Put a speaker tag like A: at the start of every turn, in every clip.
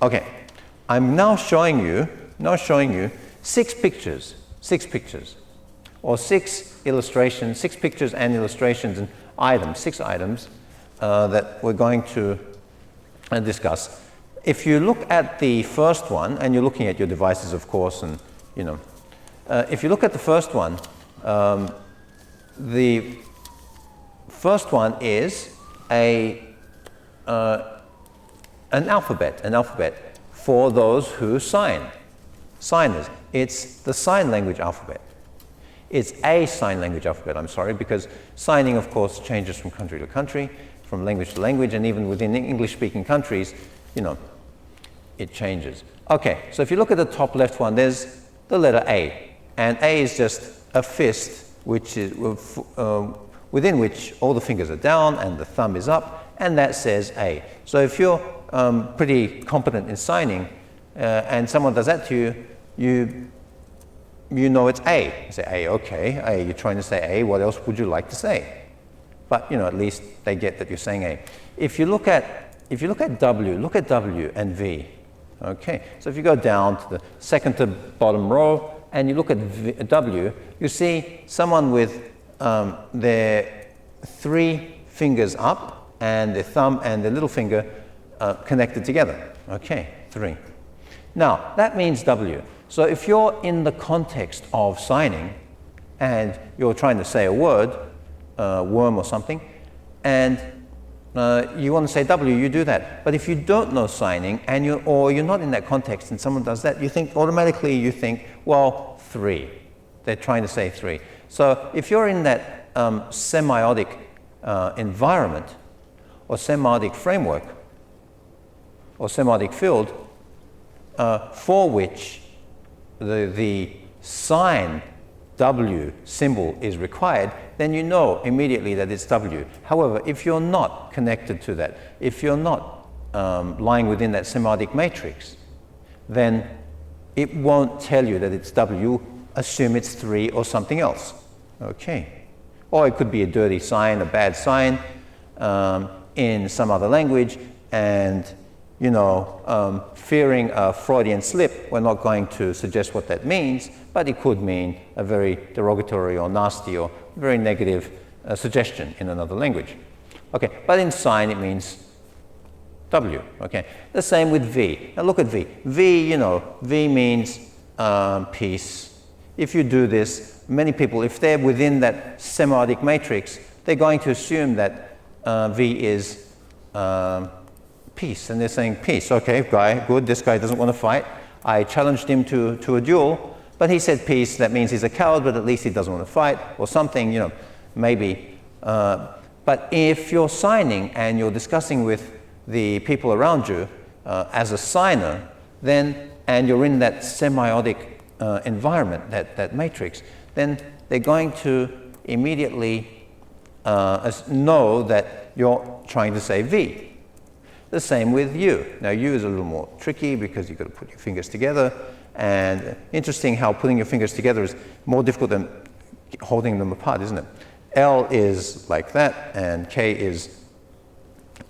A: Okay, I'm now showing you 6 pictures, or 6 illustrations, 6 pictures and illustrations and items, 6 items that we're going to discuss. If you look at the first one, and you're looking at your devices, of course, and if you look at the first one, the first one is an alphabet for those who sign. Signers. It's the sign language alphabet. It's a sign language alphabet, I'm sorry, because signing, of course, changes from country to country, from language to language, and even within English-speaking countries, it changes. Okay, so if you look at the top left one, there's the letter A, and A is just a fist, which is within which all the fingers are down and the thumb is up, and that says A. So if you're pretty competent in signing, and someone does that to you, you know it's A. You say A, okay, A, you're trying to say A, what else would you like to say? But at least they get that you're saying A. If you look at W, look at W and V. Okay, so if you go down to the second to bottom row and you look at W, you see someone with their 3 fingers up and their thumb and their little finger connected together. Okay, 3. Now, that means W. So if you're in the context of signing and you're trying to say a word, worm or something, and you want to say W, you do that. But if you don't know signing and you're not in that context and someone does that, automatically you think, well, 3. They're trying to say 3. So if you're in that semiotic environment or semiotic framework or semiotic field for which the sign W symbol is required, then you know immediately that it's W. However, if you're not connected to that, if you're not lying within that semiotic matrix, then it won't tell you that it's W. Assume it's 3 or something else. Okay. Or it could be a dirty sign, a bad sign in some other language, and fearing a Freudian slip, we're not going to suggest what that means, but it could mean a very derogatory or nasty or very negative suggestion in another language. Okay, but in sign it means W. Okay, the same with V. Now look at V. V, V means peace. If you do this, many people, if they're within that semiotic matrix, they're going to assume that V is peace, and they're saying peace. Okay, guy, good, this guy doesn't want to fight. I challenged him to a duel, but he said peace. That means he's a coward, but at least he doesn't want to fight, or something, maybe. But if you're signing and you're discussing with the people around you as a signer, then, and you're in that semiotic environment, that matrix, then they're going to immediately know that you're trying to say V. The same with U. Now U is a little more tricky because you've got to put your fingers together, and interesting how putting your fingers together is more difficult than holding them apart, isn't it? L is like that, and K is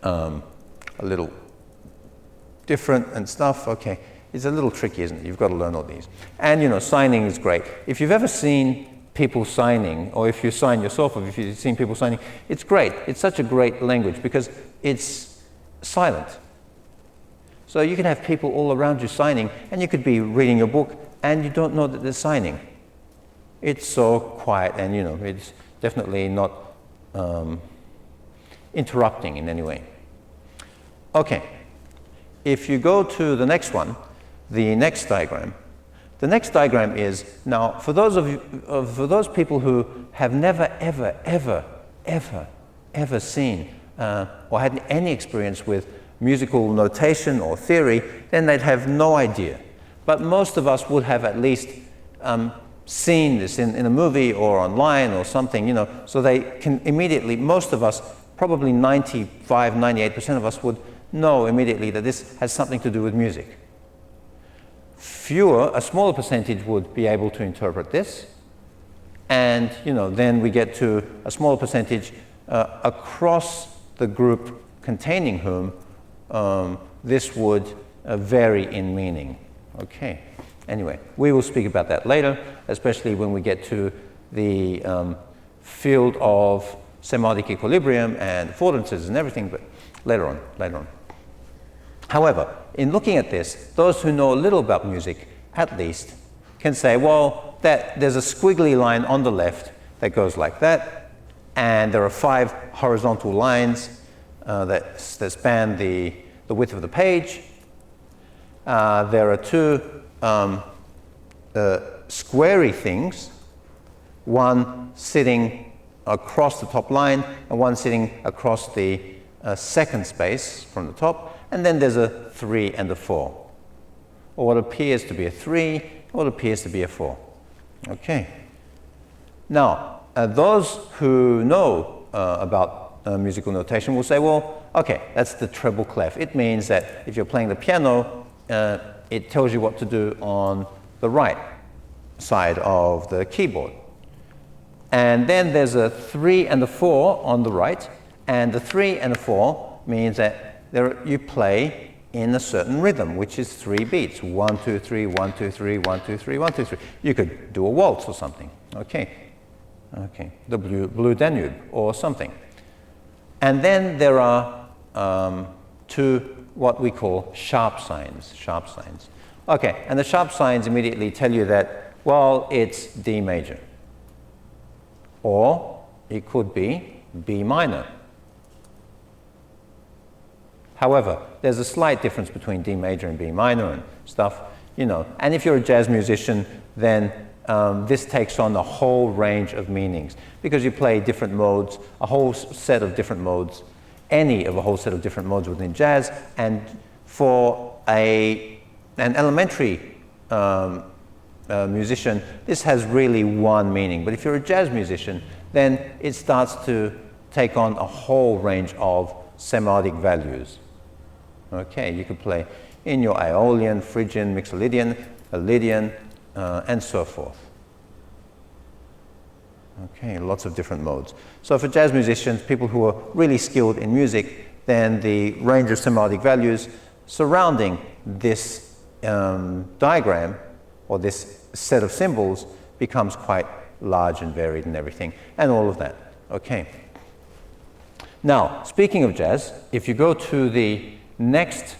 A: a little different and stuff. Okay, it's a little tricky, isn't it? You've got to learn all these. And signing is great. If you've ever seen people signing, or if you sign yourself, or if you've seen people signing, it's great. It's such a great language because it's silent. So you can have people all around you signing, and you could be reading your book and you don't know that they're signing. It's so quiet, and it's definitely not interrupting in any way. Okay, if you go to the next one, the next diagram is, now for those people who have never ever seen or had any experience with musical notation or theory, then they'd have no idea. But most of us would have at least seen this in a movie or online or something, so they can immediately, most of us, probably 95, 98% of us would know immediately that this has something to do with music. A smaller percentage would be able to interpret this, and then we get to a smaller percentage across the group containing whom this would vary in meaning. Okay. Anyway, we will speak about that later, especially when we get to the field of semiotic equilibrium and affordances and everything, but later on. However, in looking at this, those who know a little about music, at least, can say, well, that there's a squiggly line on the left that goes like that, and there are 5 horizontal lines that span the width of the page. There are 2 squarey things, one sitting across the top line and one sitting across the second space from the top, and then there's a 3 and a 4, or what appears to be a 3, or what appears to be a 4. Okay. Now, those who know about musical notation will say, well, okay, that's the treble clef. It means that if you're playing the piano, it tells you what to do on the right side of the keyboard. And then there's a 3 and a 4 on the right, and the 3 and a 4 means that you play in a certain rhythm, which is 3 beats. 1, 2, 3, 1, 2, 3, 1, 2, 3, 1, 2, 3. You could do a waltz or something. Okay. Okay. The Blue Danube or something. And then there are 2 what we call sharp signs. Okay, and the sharp signs immediately tell you that, well, it's D major. Or it could be B minor. However, there's a slight difference between D major and B minor and stuff, you know. And if you're a jazz musician, then this takes on a whole range of meanings because you play different modes, a whole set of different modes, any of a whole set of different modes within jazz. And for an elementary musician, this has really one meaning. But if you're a jazz musician, then it starts to take on a whole range of semiotic values. Okay, you could play in your Aeolian, Phrygian, Mixolydian, Lydian, and so forth. Okay, lots of different modes. So for jazz musicians, people who are really skilled in music, then the range of semiotic values surrounding this diagram or this set of symbols becomes quite large and varied and everything, and all of that. Okay. Now, speaking of jazz, if you go to the next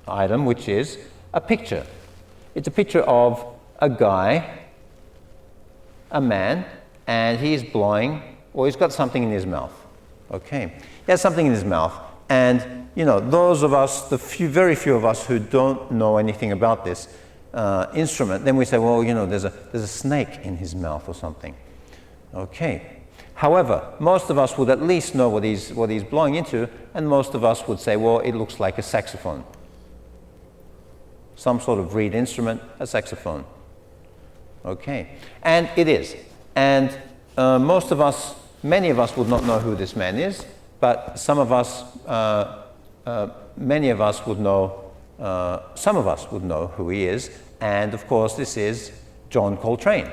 A: item, which is a picture. It's a picture of a guy, a man, and he's blowing, or he's got something in his mouth. Okay. He has something in his mouth, and you know, those of us, very few of us who don't know anything about this instrument, then we say, well, you know, there's a snake in his mouth or something. Okay. However, most of us would at least know what he's blowing into, and most of us would say, well, it looks like a saxophone. Some sort of reed instrument, a saxophone. Okay. And it is. And many of us would not know who this man is, but some of us would know who he is. And of course, this is John Coltrane,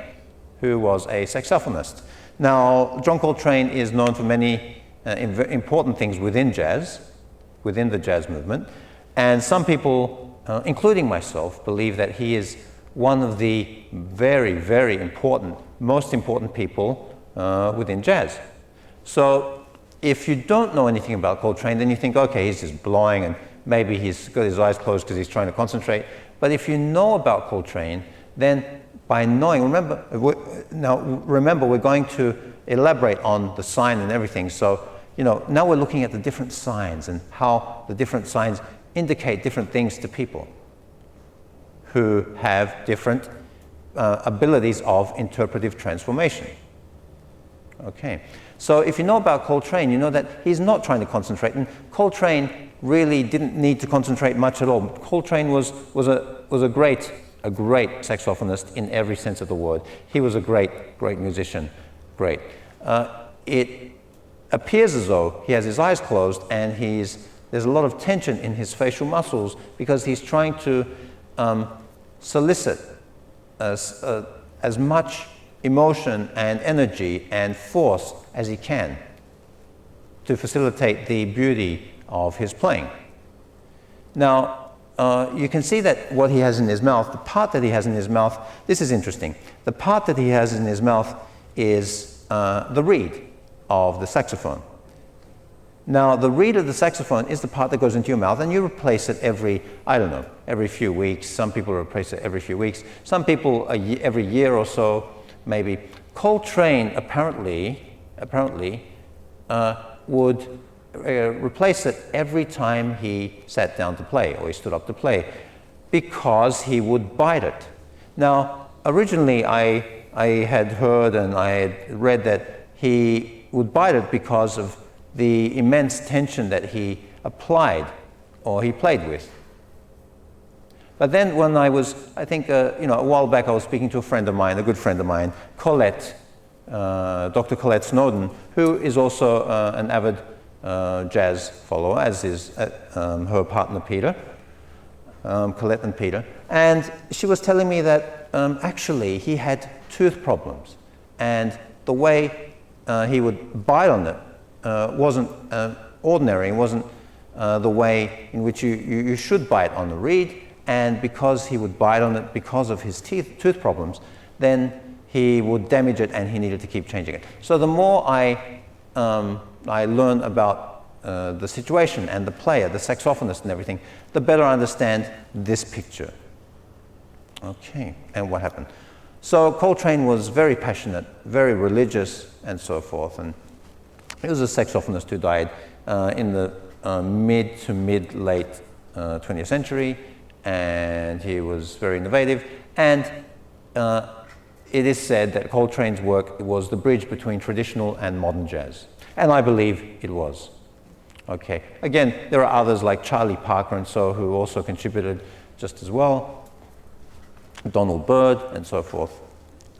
A: who was a saxophonist. Now, John Coltrane is known for many important things within jazz, within the jazz movement. And some people, including myself, believe that he is one of the very, very important, most important people within jazz. So if you don't know anything about Coltrane, then you think, okay, he's just blowing and maybe he's got his eyes closed because he's trying to concentrate. But if you know about Coltrane, then by knowing, remember, we're going to elaborate on the sign and everything. So, you know, now we're looking at the different signs and how the different signs indicate different things to people who have different abilities of interpretive transformation. Okay. So if you know about Coltrane, you know that he's not trying to concentrate, and Coltrane really didn't need to concentrate much at all. Coltrane was a great saxophonist in every sense of the word. He was a great musician. Great. It appears as though he has his eyes closed and there's a lot of tension in his facial muscles because he's trying to solicit as much emotion and energy and force as he can to facilitate the beauty of his playing. Now, you can see that what he has in his mouth, the part that he has in his mouth, this is interesting. The part that he has in his mouth is the reed of the saxophone. Now, the reed of the saxophone is the part that goes into your mouth, and you replace it every, I don't know, every few weeks. Some people replace it every few weeks. Some people every year or so, maybe. Coltrane apparently would replace it every time he sat down to play or he stood up to play, because he would bite it. Now, originally I had heard and I had read that he would bite it because of the immense tension that he applied or he played with. But then when I was, I think, a while back, I was speaking to a friend of mine, a good friend of mine, Colette, Dr. Colette Snowden, who is also an avid jazz follower, as is her partner Peter, Colette and Peter. And she was telling me that actually he had tooth problems, and the way he would bite on it wasn't ordinary. It wasn't the way in which you should bite on the reed, and because he would bite on it because of his tooth problems, then he would damage it and he needed to keep changing it. So the more I learn about the situation and the player, the saxophonist and everything, the better I understand this picture. Okay, and what happened? So Coltrane was very passionate, very religious, and so forth, and he was a saxophonist who died in the mid to mid-late 20th century, and he was very innovative, and it is said that Coltrane's work was the bridge between traditional and modern jazz, and I believe it was. Okay, again, there are others like Charlie Parker and so, who also contributed just as well, Donald Byrd and so forth.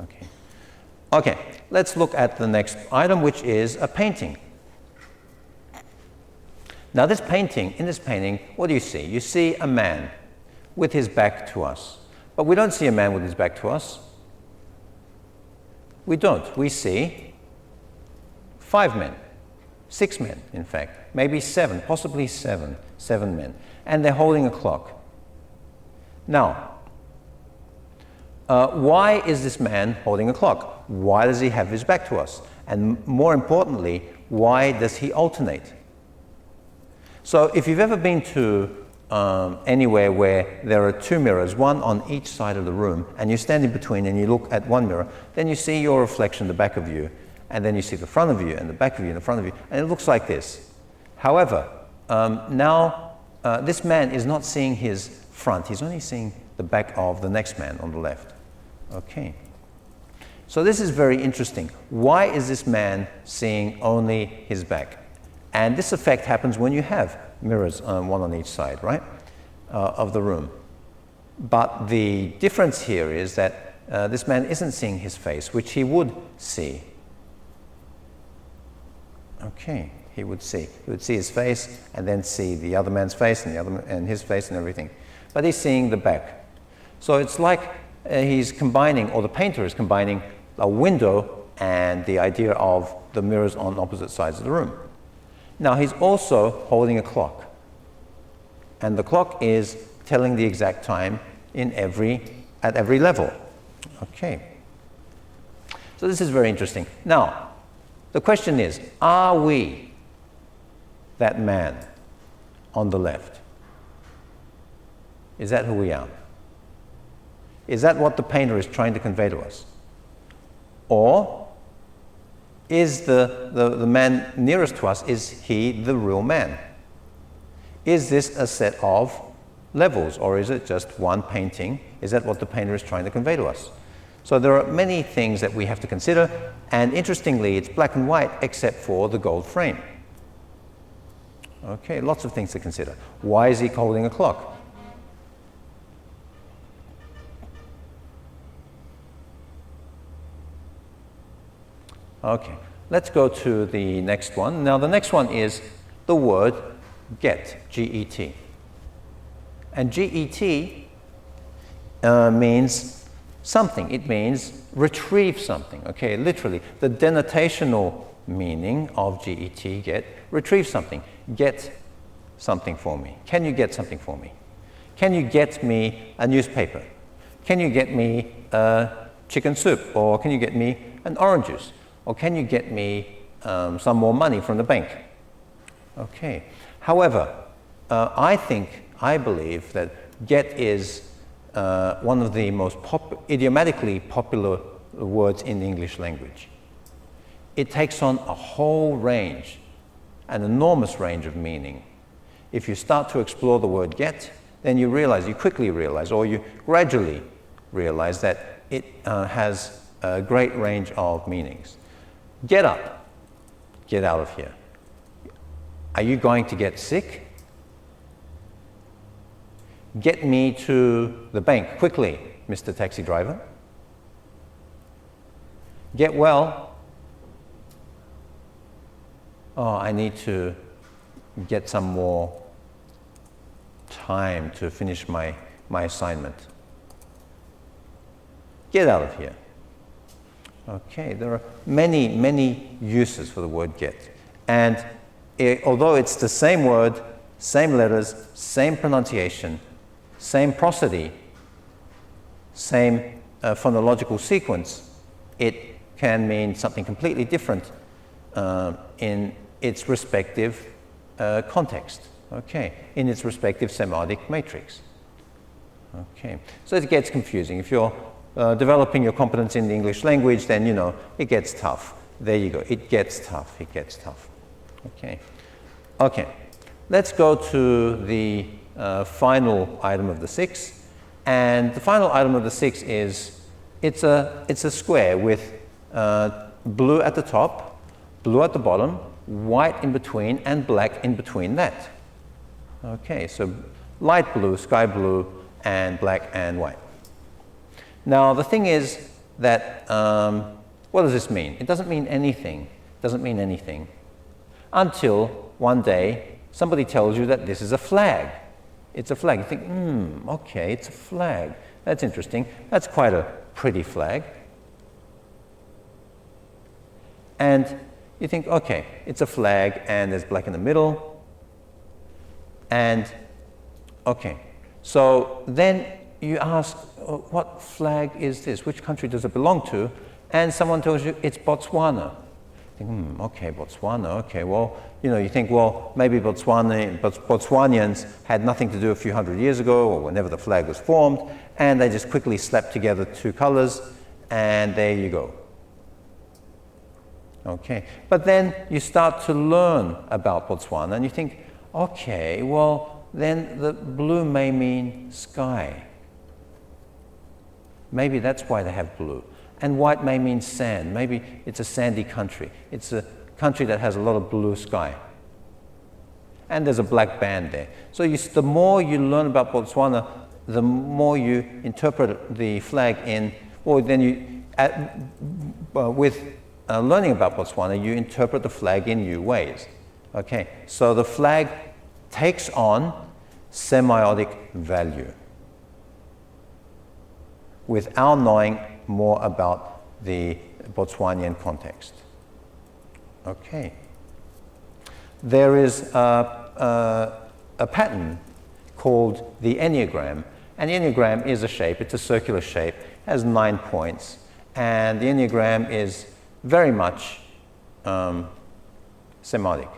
A: Okay. Okay, let's look at the next item, which is a painting. Now in this painting, what do you see? You see a man with his back to us. But we don't see a man with his back to us. We don't. We see 5 men, 6 men, in fact, maybe 7, possibly 7 men, and they're holding a clock. Now, why is this man holding a clock? Why does he have his back to us? And more importantly, why does he alternate? So if you've ever been to anywhere where there are 2 mirrors, one on each side of the room, and you stand in between and you look at one mirror, then you see your reflection, the back of you, and then you see the front of you and the back of you and the front of you, and it looks like this. However, now this man is not seeing his front, he's only seeing the back of the next man on the left. Okay. So this is very interesting. Why is this man seeing only his back? And this effect happens when you have mirrors, one on each side, right, of the room. But the difference here is that this man isn't seeing his face, which he would see. Okay, he would see. He would see his face and then see the other man's face and his face and everything. But he's seeing the back. So it's like he's combining, or the painter is combining, a window and the idea of the mirrors on opposite sides of the room. Now he's also holding a clock, and the clock is telling the exact time at every level. Okay. So this is very interesting. Now, the question is, are we that man on the left? Is that who we are? Is that what the painter is trying to convey to us? Or is the man nearest to us, is he the real man? Is this a set of levels, or is it just one painting? Is that what the painter is trying to convey to us? So there are many things that we have to consider, and interestingly, it's black and white except for the gold frame. Okay, lots of things to consider. Why is he holding a clock? Okay, let's go to the next one. Now the next one is the word get, G-E-T. And G-E-T means something. It means retrieve something, okay, literally. The denotational meaning of G-E-T, get, retrieve something. Get something for me. Can you get something for me? Can you get me a newspaper? Can you get me chicken soup? Or can you get me an orange juice? Or can you get me some more money from the bank? Okay. However, I believe that get is one of the most idiomatically popular words in the English language. It takes on a whole range, an enormous range of meaning. If you start to explore the word get, then you quickly realize, or you gradually realize that it has a great range of meanings. Get up, get out of here. Are you going to get sick? Get me to the bank quickly, Mr. Taxi Driver. Get well. Oh, I need to get some more time to finish my assignment. Get out of here. Okay, there are many, many uses for the word get. And although it's the same word, same letters, same pronunciation, same prosody, same phonological sequence, it can mean something completely different in its respective context, okay, in its respective semiotic matrix. Okay, so it gets confusing. If you're developing your competence in the English language, then you know it gets tough. There you go. It gets tough. It gets tough. Okay. Okay. Let's go to the final item of the 6, and the final item of the 6 is it's a square with blue at the top, blue at the bottom, white in between, and black in between that. Okay. So light blue, sky blue, and black and white. Now, the thing is that, what does this mean? It doesn't mean anything. It doesn't mean anything until one day somebody tells you that this is a flag. It's a flag. You think, okay, it's a flag. That's interesting. That's quite a pretty flag. And you think, okay, it's a flag and there's black in the middle. And, okay, so then you ask, what flag is this? Which country does it belong to? And someone tells you it's Botswana. You think, okay, Botswana, okay, well, you know, you think, well, maybe Botswanians had nothing to do a few hundred years ago, or whenever the flag was formed, and they just quickly slapped together two colors, and there you go. Okay, but then you start to learn about Botswana, and you think, okay, well, then the blue may mean sky. Maybe that's why they have blue. And white may mean sand. Maybe it's a sandy country. It's a country that has a lot of blue sky. And there's a black band there. So the more you learn about Botswana, the more you interpret the flag in, or then you, with learning about Botswana, you interpret the flag in new ways. Okay, so the flag takes on semiotic value with our knowing more about the Botswanian context. Okay. There is a pattern called the Enneagram. And the Enneagram is a shape. It's a circular shape, has 9 points. And the Enneagram is very much semiotic.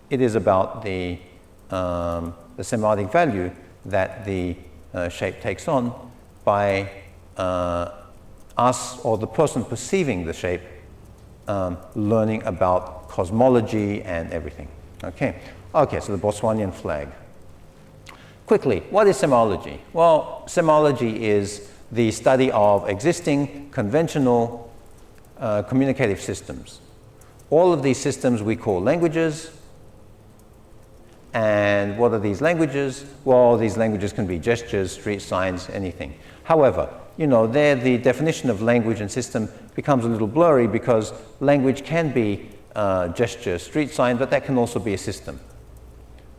A: It is about the semiotic value that the shape takes on by us, or the person perceiving the shape, learning about cosmology and everything. Okay, so the Botswanian flag. Quickly, what is semiology? Well, semiology is the study of existing conventional communicative systems. All of these systems we call languages. And what are these languages? Well, these languages can be gestures, street signs, anything. However, you know, there the definition of language and system becomes a little blurry because language can be gesture, street sign, but that can also be a system.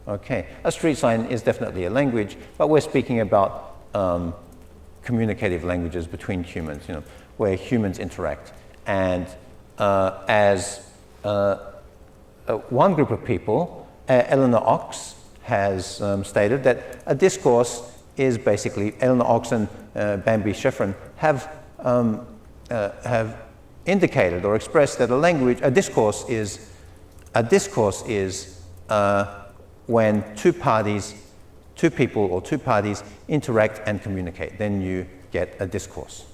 A: Okay, a street sign is definitely a language, but we're speaking about communicative languages between humans, you know, where humans interact. And as one group of people, Eleanor Ox has stated that a discourse is basically Eleanor Oxen, Bambi Schifrin have indicated or expressed that a discourse is when two people or two parties interact and communicate. Then you get a discourse.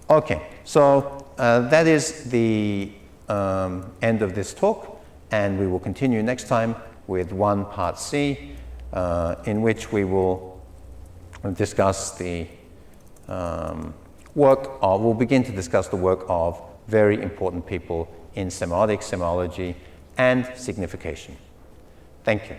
A: Okay, so that is the end of this talk, and we will continue next time with part C, in which we will discuss the we'll begin to discuss the work of very important people in semiotics, semiology, and signification. Thank you.